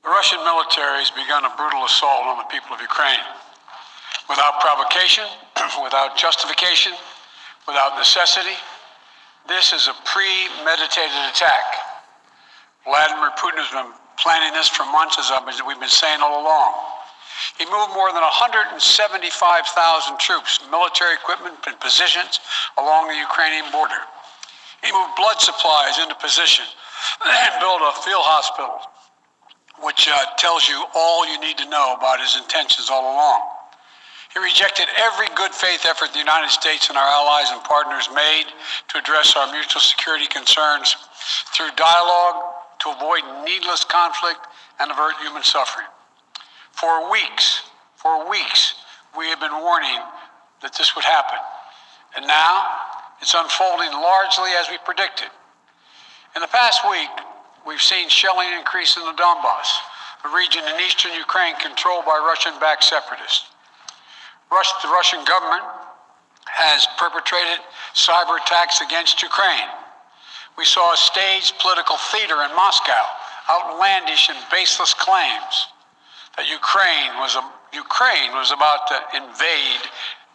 The Russian military has begun a brutal assault on the people of Ukraine. Without provocation, without justification, without necessity, this is a premeditated attack. Vladimir Putin has been planning this for months, as we've been saying all along. He moved more than 175,000 troops, military equipment, and positions along the Ukrainian border. He moved blood supplies into position and built a field hospital, which tells you all you need to know about his intentions all along. He rejected every good faith effort the United States and our allies and partners made to address our mutual security concerns through dialogue to avoid needless conflict and avert human suffering. For weeks, we have been warning that this would happen. And now it's unfolding largely as we predicted. In the past week, we've seen shelling increase in the Donbass, a region in eastern Ukraine controlled by Russian-backed separatists. The Russian government has perpetrated cyber attacks against Ukraine. We saw a staged political theater in Moscow, outlandish and baseless claims that Ukraine was about to invade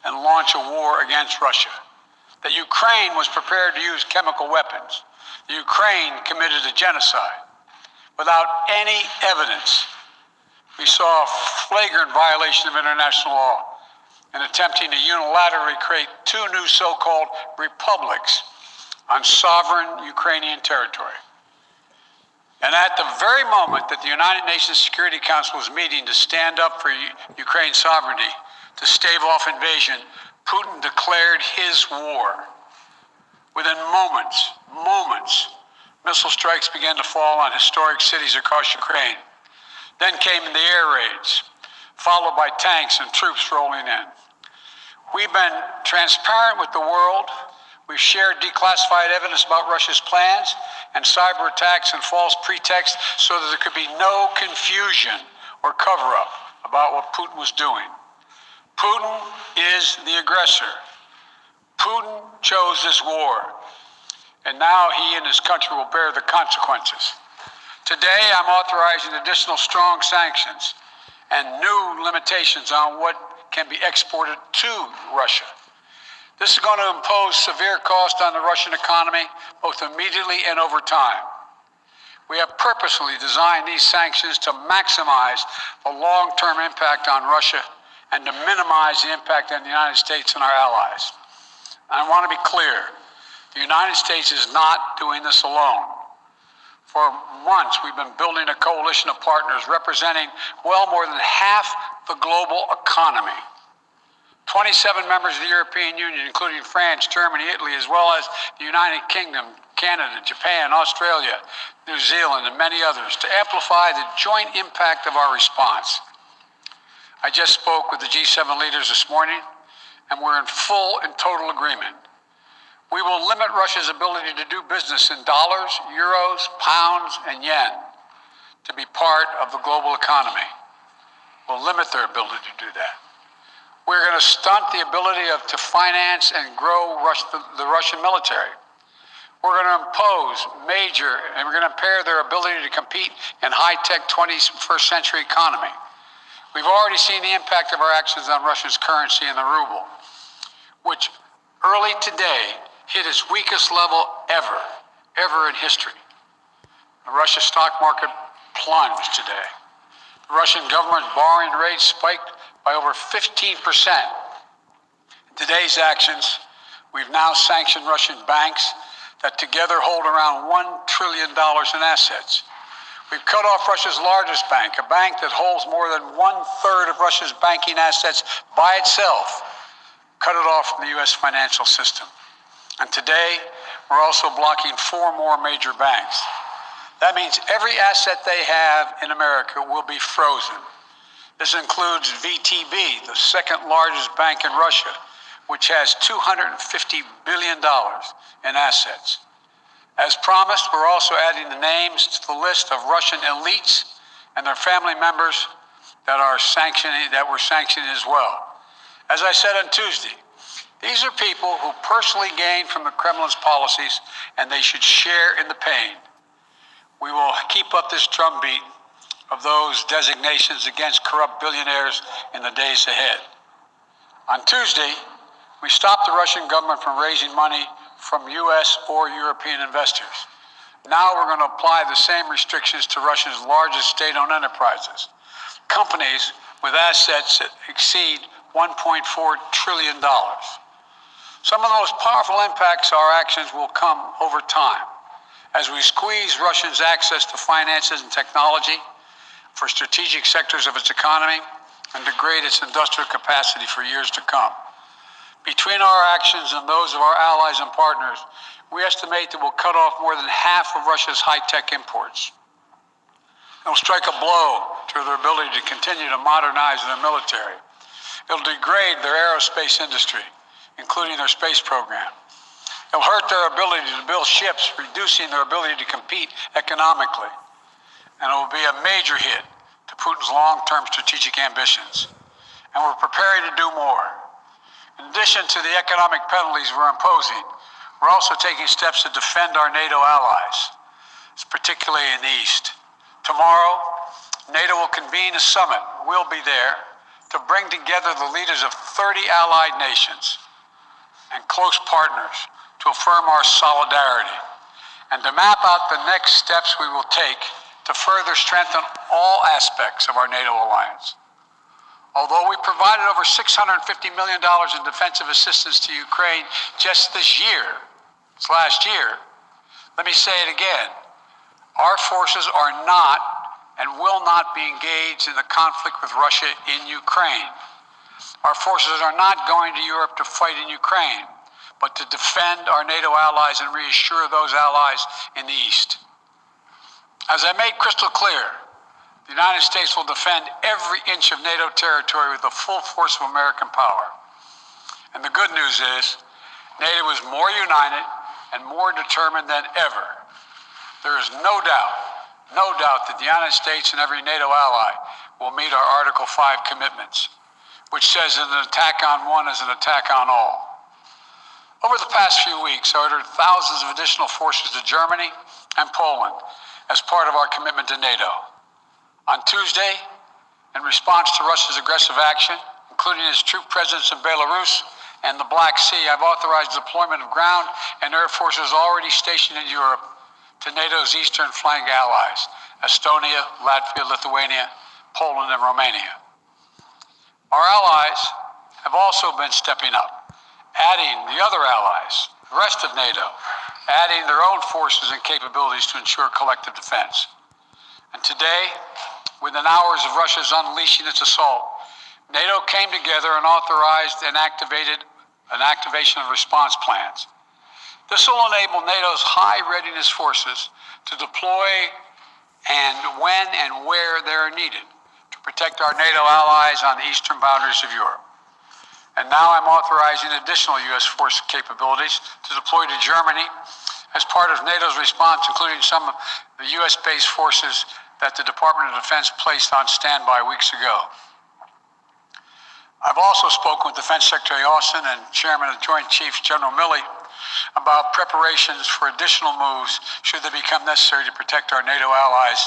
and launch a war against Russia, that Ukraine was prepared to use chemical weapons, that Ukraine committed a genocide. Without any evidence, we saw a flagrant violation of international law in attempting to unilaterally create two new so-called republics on sovereign Ukrainian territory. And at the very moment that the United Nations Security Council was meeting to stand up for Ukraine's sovereignty, to stave off invasion, Putin declared his war. Within moments, missile strikes began to fall on historic cities across Ukraine. Then came the air raids, followed by tanks and troops rolling in. We've been transparent with the world. We've shared declassified evidence about Russia's plans and cyber attacks and false pretexts so that there could be no confusion or cover-up about what Putin was doing. Putin is the aggressor. Putin chose this war, and now he and his country will bear the consequences. Today, I'm authorizing additional strong sanctions and new limitations on what can be exported to Russia. This is going to impose severe cost on the Russian economy, both immediately and over time. We have purposely designed these sanctions to maximize the long-term impact on Russia and to minimize the impact on the United States and our allies. I want to be clear, the United States is not doing this alone. For months, we've been building a coalition of partners representing well more than half the global economy. 27 members of the European Union, including France, Germany, Italy, as well as the United Kingdom, Canada, Japan, Australia, New Zealand, and many others, to amplify the joint impact of our response. I just spoke with the G7 leaders this morning, and we're in full and total agreement. We will limit Russia's ability to do business in dollars, euros, pounds, and yen to be part of the global economy. We'll limit their ability to do that. We're going to stunt the ability to finance and grow the Russian military. We're going to impose and we're going to impair their ability to compete in high-tech 21st century economy. We've already seen the impact of our actions on Russia's currency and the ruble, which early today hit its weakest level ever in history. The Russian stock market plunged today. The Russian government's borrowing rate spiked by over 15%. In today's actions, we've now sanctioned Russian banks that together hold around $1 trillion in assets. We've cut off Russia's largest bank, a bank that holds more than 1/3 of Russia's banking assets by itself, cut it off from the U.S. financial system. And today, we're also blocking 4 more major banks. That means every asset they have in America will be frozen. This includes VTB, the second largest bank in Russia, which has $250 billion in assets. As promised, we're also adding the names to the list of Russian elites and their family members that we're sanctioning as well. As I said on Tuesday, these are people who personally gain from the Kremlin's policies, and they should share in the pain. We will keep up this drumbeat of those designations against corrupt billionaires in the days ahead. On Tuesday, we stopped the Russian government from raising money from U.S. or European investors. Now we're going to apply the same restrictions to Russia's largest state-owned enterprises, companies with assets that exceed $1.4 trillion. Some of the most powerful impacts of our actions will come over time as we squeeze Russia's access to finances and technology for strategic sectors of its economy and degrade its industrial capacity for years to come. Between our actions and those of our allies and partners, we estimate that we'll cut off more than half of Russia's high-tech imports. It'll strike a blow to their ability to continue to modernize their military. It'll degrade their aerospace industry, including their space program. It'll hurt their ability to build ships, reducing their ability to compete economically. And it will be a major hit to Putin's long-term strategic ambitions. And we're preparing to do more. In addition to the economic penalties we're imposing, we're also taking steps to defend our NATO allies, particularly in the East. Tomorrow, NATO will convene a summit. We'll be there to bring together the leaders of 30 allied nations and close partners to affirm our solidarity and to map out the next steps we will take to further strengthen all aspects of our NATO alliance. Although we provided over $650 million in defensive assistance to Ukraine just this last year, let me say it again. Our forces are not and will not be engaged in the conflict with Russia in Ukraine. Our forces are not going to Europe to fight in Ukraine, but to defend our NATO allies and reassure those allies in the East. As I made crystal clear, the United States will defend every inch of NATO territory with the full force of American power. And the good news is, NATO is more united and more determined than ever. There is no doubt that the United States and every NATO ally will meet our Article 5 commitments, which says that an attack on one is an attack on all. Over the past few weeks, I ordered thousands of additional forces to Germany and Poland as part of our commitment to NATO. On Tuesday, in response to Russia's aggressive action, including its troop presence in Belarus and the Black Sea, I've authorized the deployment of ground and air forces already stationed in Europe to NATO's eastern flank allies, Estonia, Latvia, Lithuania, Poland, and Romania. Our allies have also been stepping up, adding the other allies, the rest of NATO, adding their own forces and capabilities to ensure collective defense. And today, within hours of Russia's unleashing its assault, NATO came together and authorized and activated an activation of response plans. This will enable NATO's high readiness forces to deploy and when and where they are needed to protect our NATO allies on the eastern boundaries of Europe. And now I'm authorizing additional U.S. force capabilities to deploy to Germany as part of NATO's response, including some of the U.S.-based forces that the Department of Defense placed on standby weeks ago. I've also spoken with Defense Secretary Austin and Chairman of the Joint Chiefs, General Milley, about preparations for additional moves should they become necessary to protect our NATO allies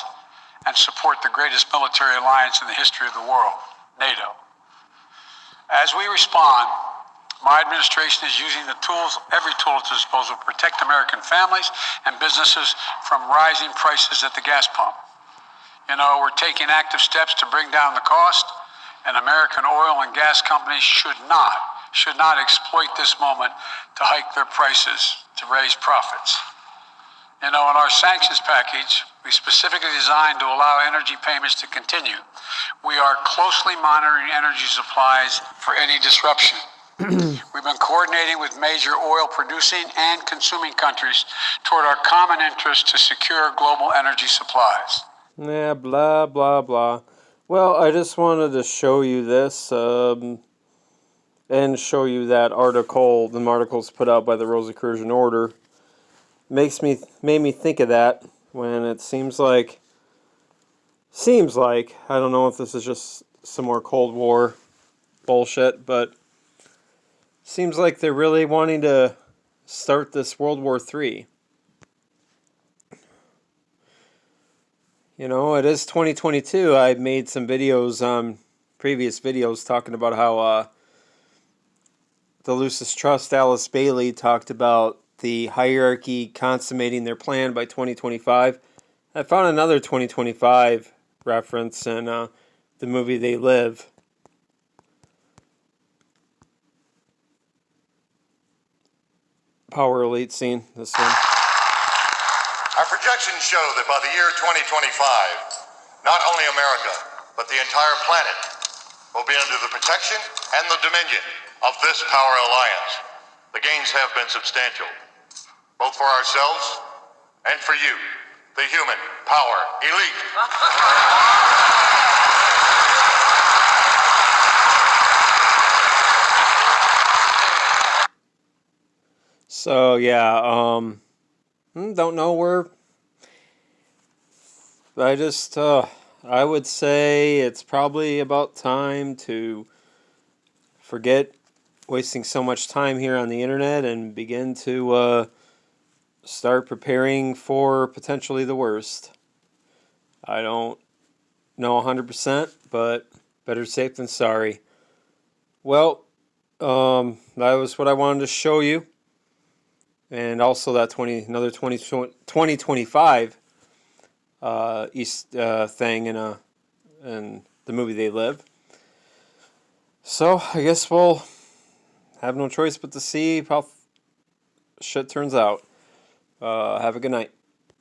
and support the greatest military alliance in the history of the world, NATO. As we respond, my administration is using every tool at its disposal to protect American families and businesses from rising prices at the gas pump. You know, we're taking active steps to bring down the cost, and American oil and gas companies should not exploit this moment to hike their prices to raise profits. You know, in our sanctions package, we specifically designed to allow energy payments to continue. We are closely monitoring energy supplies for any disruption. We've been coordinating with major oil producing and consuming countries toward our common interest to secure global energy supplies. Yeah, blah, blah, blah. Well, I just wanted to show you this and show you that article, the articles put out by the Rosicrucian Order. Made me think of that when it seems like, I don't know if this is just some more Cold War bullshit, but seems like they're really wanting to start this World War III. You know, it is 2022. I made some videos, previous videos, talking about how the Lucis Trust, Alice Bailey, talked about the hierarchy consummating their plan by 2025. I found another 2025 reference in the movie They Live. Power Elite scene, this one. Our projections show that by the year 2025, not only America, but the entire planet will be under the protection and the dominion of this power alliance. The gains have been substantial, both for ourselves and for you, the human power elite. So yeah, don't know where. I would say it's probably about time to forget wasting so much time here on the internet and begin to start preparing for potentially the worst. I don't know 100%, but better safe than sorry. Well, that was what I wanted to show you. And also that 2025 East thing in the movie They Live. So I guess we'll have no choice but to see how shit turns out. Have a good night.